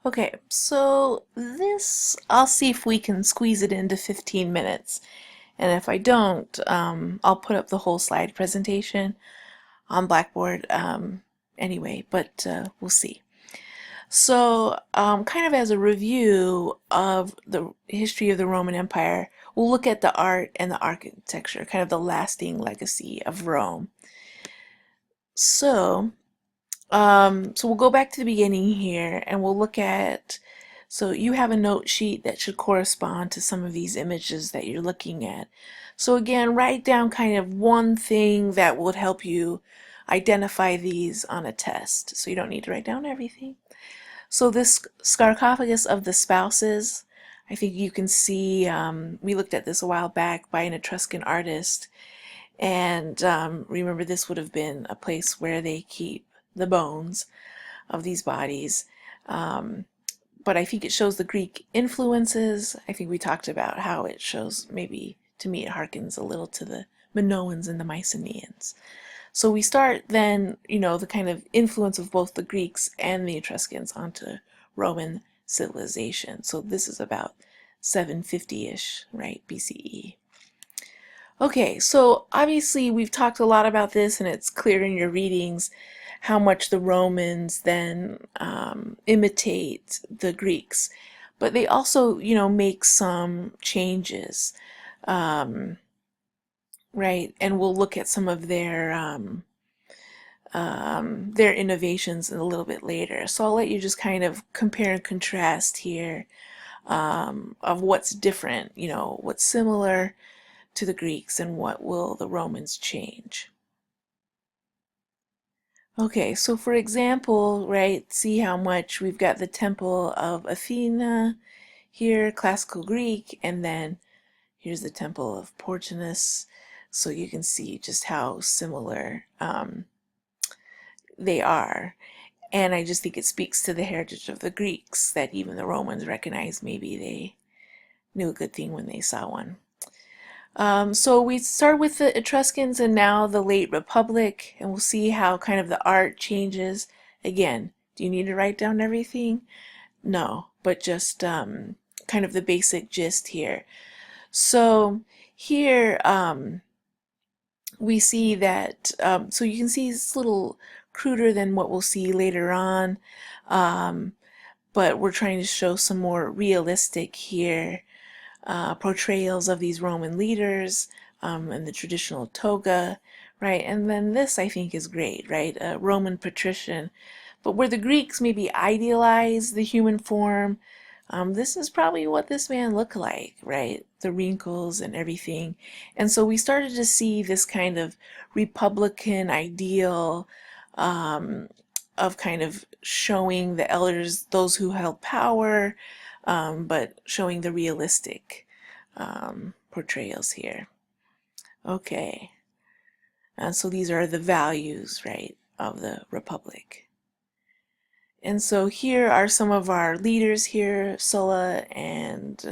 Okay, so this, I'll see if we can squeeze it into 15 minutes. And if I don't, I'll put up the whole slide presentation on Blackboard anyway, but we'll see. So, kind of as a review of the history of the Roman Empire, we'll look at the art and the architecture, kind of the lasting legacy of Rome. So, so we'll go back to the beginning here and we'll look at, so you have a note sheet that should correspond to some of these images that you're looking at. So again, write down kind of one thing that would help you identify these on a test. So you don't need to write down everything. So this sarcophagus of the spouses, I think you can see, we looked at this a while back by an Etruscan artist. And remember, this would have been a place where they keep the bones of these bodies. But I think it shows the Greek influences. I think we talked about how it shows, maybe to me it harkens a little to the Minoans and the Mycenaeans. So we start then, the kind of influence of both the Greeks and the Etruscans onto Roman civilization. So this is about 750-ish, right, BCE. Okay, so obviously we've talked a lot about this, and it's clear in your readings how much the Romans then imitate the Greeks. But they also, make some changes, right? And we'll look at some of their innovations a little bit later. So I'll let you just kind of compare and contrast here of what's different, what's similar to the Greeks and what will the Romans change. Okay, so for example, right, see how much we've got the Temple of Athena here, classical Greek, and then here's the Temple of Portunus. So you can see just how similar they are. And I just think it speaks to the heritage of the Greeks that even the Romans recognized maybe they knew a good thing when they saw one. So we start with the Etruscans and now the late Republic, and we'll see how kind of the art changes. Again, do you need to write down everything? No, but just kind of the basic gist here. So here we see that, so you can see it's a little cruder than what we'll see later on, but we're trying to show some more realistic here portrayals of these Roman leaders and the traditional toga, right? And then this I think is great, right? A Roman patrician. But where the Greeks maybe idealize the human form, this is probably what this man looked like, right? The wrinkles and everything. And so we started to see this kind of republican ideal of kind of showing the elders, those who held power, but showing the realistic portrayals here. Okay, and so these are the values, right, of the Republic. And so here are some of our leaders here, Sulla and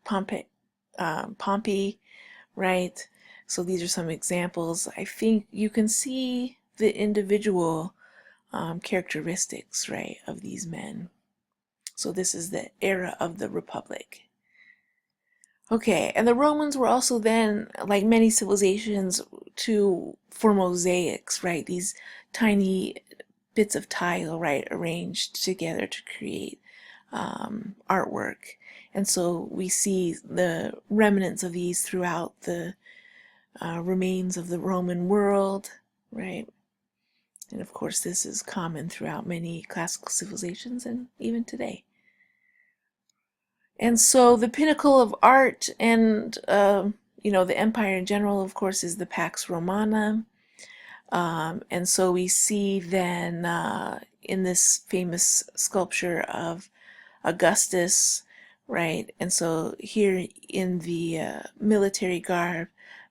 Pompey, right? So these are some examples. I think you can see the individual characteristics, right, of these men. So this is the era of the Republic. Okay, and the Romans were also then, like many civilizations, for mosaics, right? These tiny bits of tile, right, arranged together to create artwork. And so we see the remnants of these throughout the remains of the Roman world, right? And of course, this is common throughout many classical civilizations and even today. And so the pinnacle of art and, the empire in general, of course, is the Pax Romana. And so we see then in this famous sculpture of Augustus, right? And so here in the military garb,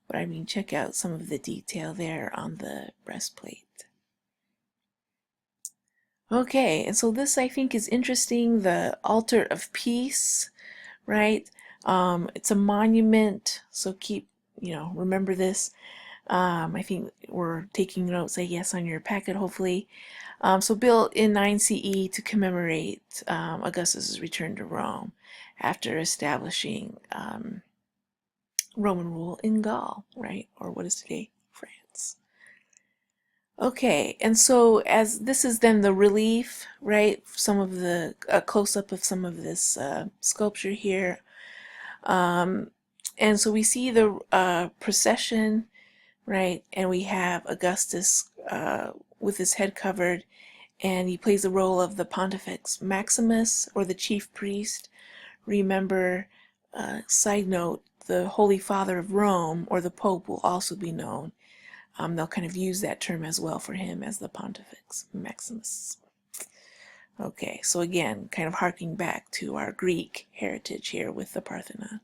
but I mean, check out some of the detail there on the breastplate. Okay, and so this I think is interesting, the Altar of Peace, right? It's a monument, so remember this. I think we're taking notes, I guess, on your packet, hopefully. So built in 9 CE to commemorate Augustus's return to Rome after establishing Roman rule in Gaul, right? Or what is today France. Okay, and so as this is then the relief, right? Some of the close-up of some of this sculpture here. And so we see the procession, right? And we have Augustus with his head covered, and he plays the role of the Pontifex Maximus, or the chief priest. Remember, side note, the Holy Father of Rome, or the Pope, will also be known. They'll kind of use that term as well for him as the Pontifex Maximus. Okay, so again, kind of harking back to our Greek heritage here with the Parthenon.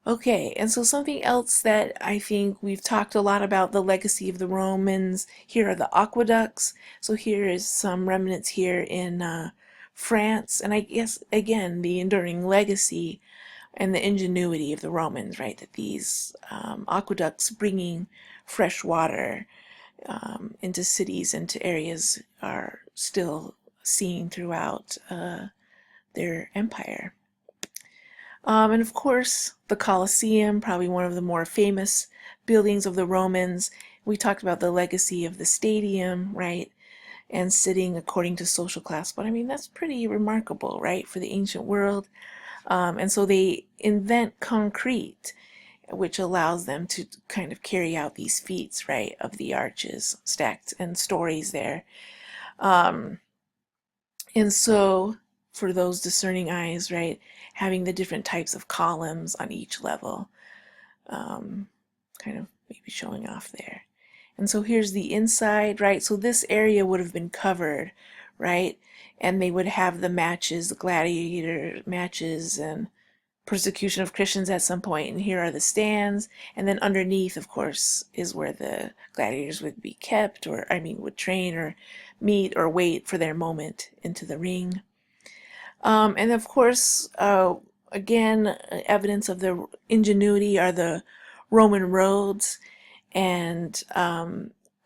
Okay, and so something else that I think we've talked a lot about, the legacy of the Romans. Here are the aqueducts. So here is some remnants here in France, and I guess again the enduring legacy and the ingenuity of the Romans, right? That these aqueducts bringing fresh water into cities, into areas, are still seen throughout their empire. And of course, the Colosseum, probably one of the more famous buildings of the Romans. We talked about the legacy of the stadium, right? And sitting according to social class. But I mean, that's pretty remarkable, right? For the ancient world. And so they invent concrete, which allows them to kind of carry out these feats, right? Of the arches stacked and stories there. And so for those discerning eyes, right, having the different types of columns on each level, kind of maybe showing off there. And so here's the inside, right? So this area would have been covered, right? And they would have the matches, the gladiator matches and persecution of Christians at some point. And here are the stands. And then underneath, of course, is where the gladiators would be kept, or I mean, would train or meet or wait for their moment into the ring. And of course, again, evidence of the ingenuity are the Roman roads, and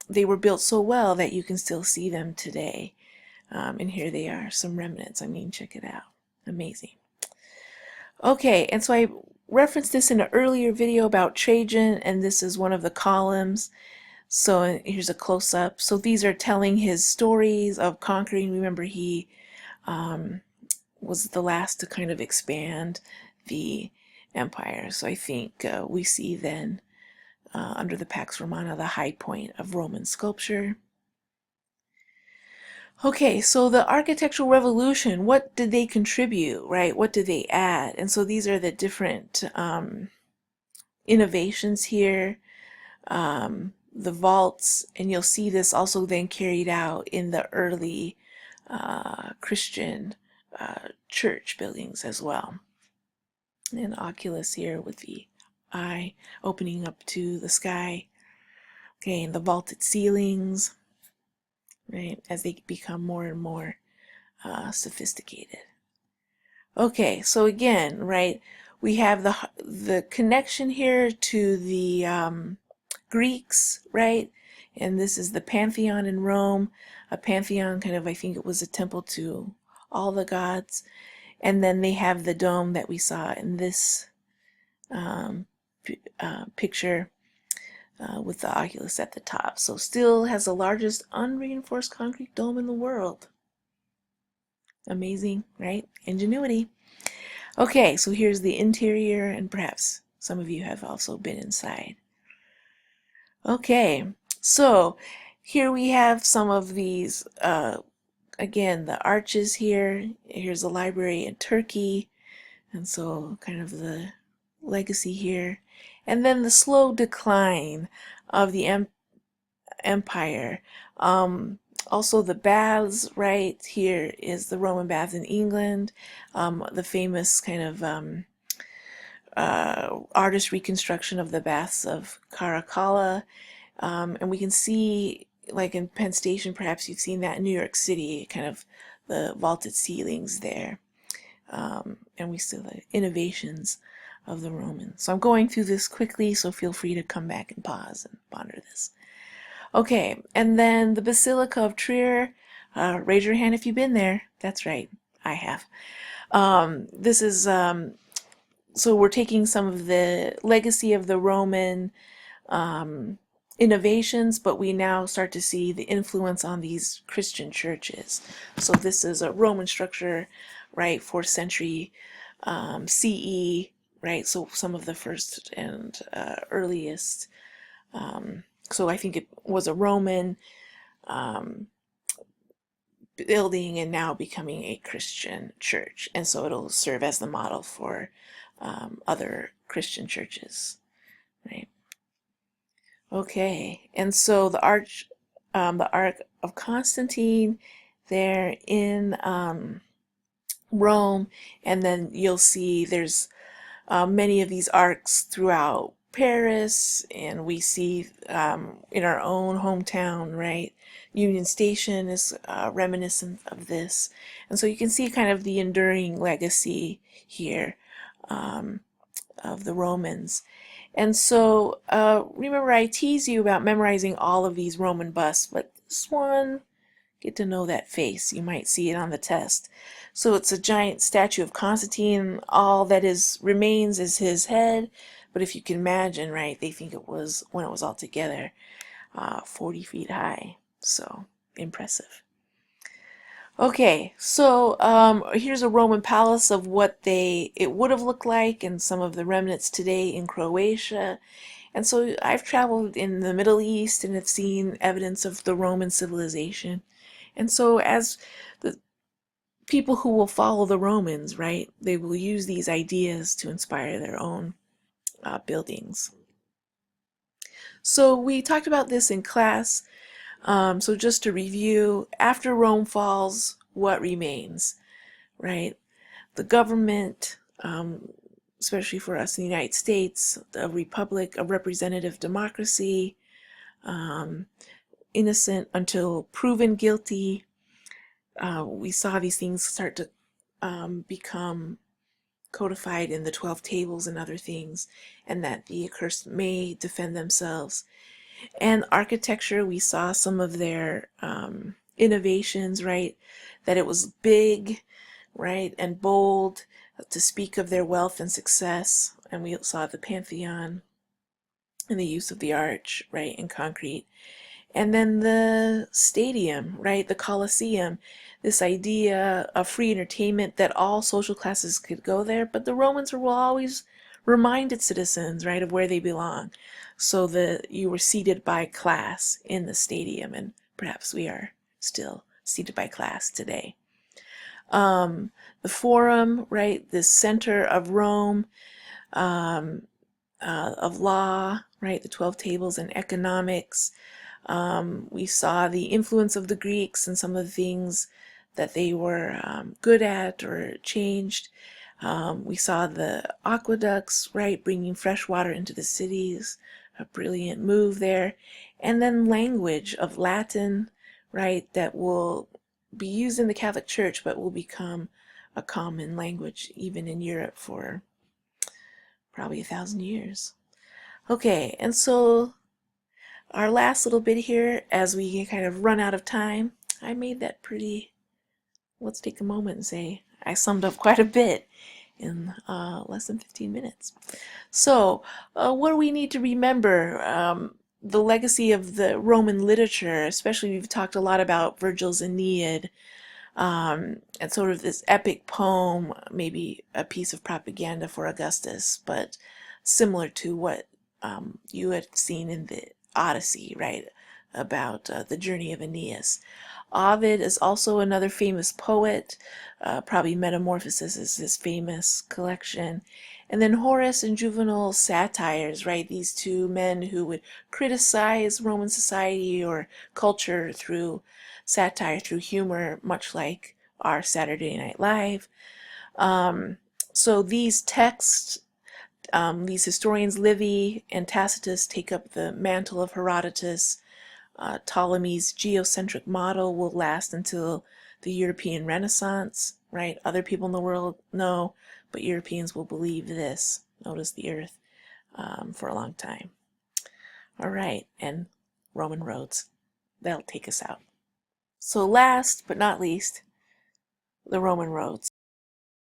they were built so well that you can still see them today. And here they are, some remnants. I mean, check it out. Amazing. Okay, and so I referenced this in an earlier video about Trajan, and this is one of the columns. So here's a close-up. So these are telling his stories of conquering. Remember, he was the last to kind of expand the empire. So I think we see then under the Pax Romana the high point of Roman sculpture. Okay, so the architectural revolution, what did they contribute, right? What did they add? And so these are the different innovations here. The vaults, and you'll see this also then carried out in the early Christian church buildings as well. And oculus here with the eye opening up to the sky. Okay, and the vaulted ceilings, right, as they become more and more sophisticated. Okay, so again, right, we have the connection here to the Greeks, right? And this is the Pantheon in Rome. A pantheon, kind of, I think it was a temple to all the gods. And then they have the dome that we saw in this picture with the oculus at the top. So still has the largest unreinforced concrete dome in the world. Amazing, right? Ingenuity. Okay, so here's the interior, and perhaps some of you have also been inside. Okay, so here we have some of these, again, the arches here. Here's a library in Turkey, and so kind of the legacy here. And then the slow decline of the empire. Also the baths, right? Here is the Roman baths in England, the famous kind of artist reconstruction of the baths of Caracalla. And we can see, like in Penn Station, perhaps you've seen that in New York City, kind of the vaulted ceilings there. And we see the innovations of the Romans. So I'm going through this quickly, so feel free to come back and pause and ponder this. Okay, and then the Basilica of Trier. Raise your hand if you've been there. That's right, I have. This is so we're taking some of the legacy of the Roman innovations, but we now start to see the influence on these Christian churches. So this is a Roman structure, right, 4th century CE, right? So some of the first and earliest. So I think it was a Roman building and now becoming a Christian church. And so it'll serve as the model for other Christian churches, right? Okay, and so the Ark of Constantine there in Rome, and then you'll see there's many of these arcs throughout Paris, and we see in our own hometown, right? Union Station is reminiscent of this, and so you can see kind of the enduring legacy here of the Romans. And so remember I teased you about memorizing all of these Roman busts, but this one, get to know that face. You might see it on the test. So it's a giant statue of Constantine. All that remains is his head. But if you can imagine, right, they think it was, when it was all together, 40 feet high. So impressive. Okay, so here's a Roman palace of what it would have looked like, and some of the remnants today in Croatia. And so I've traveled in the Middle East and have seen evidence of the Roman civilization. And so as the people who will follow the Romans, right, they will use these ideas to inspire their own buildings. So we talked about this in class. So just to review, after Rome falls, what remains, right? The government, especially for us in the United States, a republic, a representative democracy, innocent until proven guilty. We saw these things start to become codified in the 12 tables and other things, and that the accursed may defend themselves. And architecture, we saw some of their innovations, right? That it was big, right, and bold, to speak of their wealth and success. And we saw the Pantheon and the use of the arch, right, and concrete. And then the stadium, right, the Colosseum, this idea of free entertainment that all social classes could go there, but the Romans will always remind its citizens, right, of where they belong, so that you were seated by class in the stadium, and perhaps we are still seated by class today. The Forum, right, the center of Rome, of law, right, the 12 tables, and economics. We saw the influence of the Greeks and some of the things that they were good at or changed. We saw the aqueducts, right, bringing fresh water into the cities, a brilliant move there. And then language of Latin, right, that will be used in the Catholic Church but will become a common language even in Europe for probably 1,000 years. Okay, and so our last little bit here, as we kind of run out of time, I made that pretty, let's take a moment and say, I summed up quite a bit in less than 15 minutes. So, what do we need to remember? The legacy of the Roman literature, especially we've talked a lot about Virgil's Aeneid, and sort of this epic poem, maybe a piece of propaganda for Augustus, but similar to what you had seen in the Odyssey, right, about the journey of Aeneas. Ovid is also another famous poet. Probably Metamorphoses is his famous collection. And then Horace and Juvenal satires, right? These two men who would criticize Roman society or culture through satire, through humor, much like our Saturday Night Live. So these texts, these historians, Livy and Tacitus, take up the mantle of Herodotus. Ptolemy's geocentric model will last until the European Renaissance, right? Other people in the world know, but Europeans will believe this. Notice the earth for a long time. All right, and Roman roads. They'll take us out. So last but not least, the Roman roads.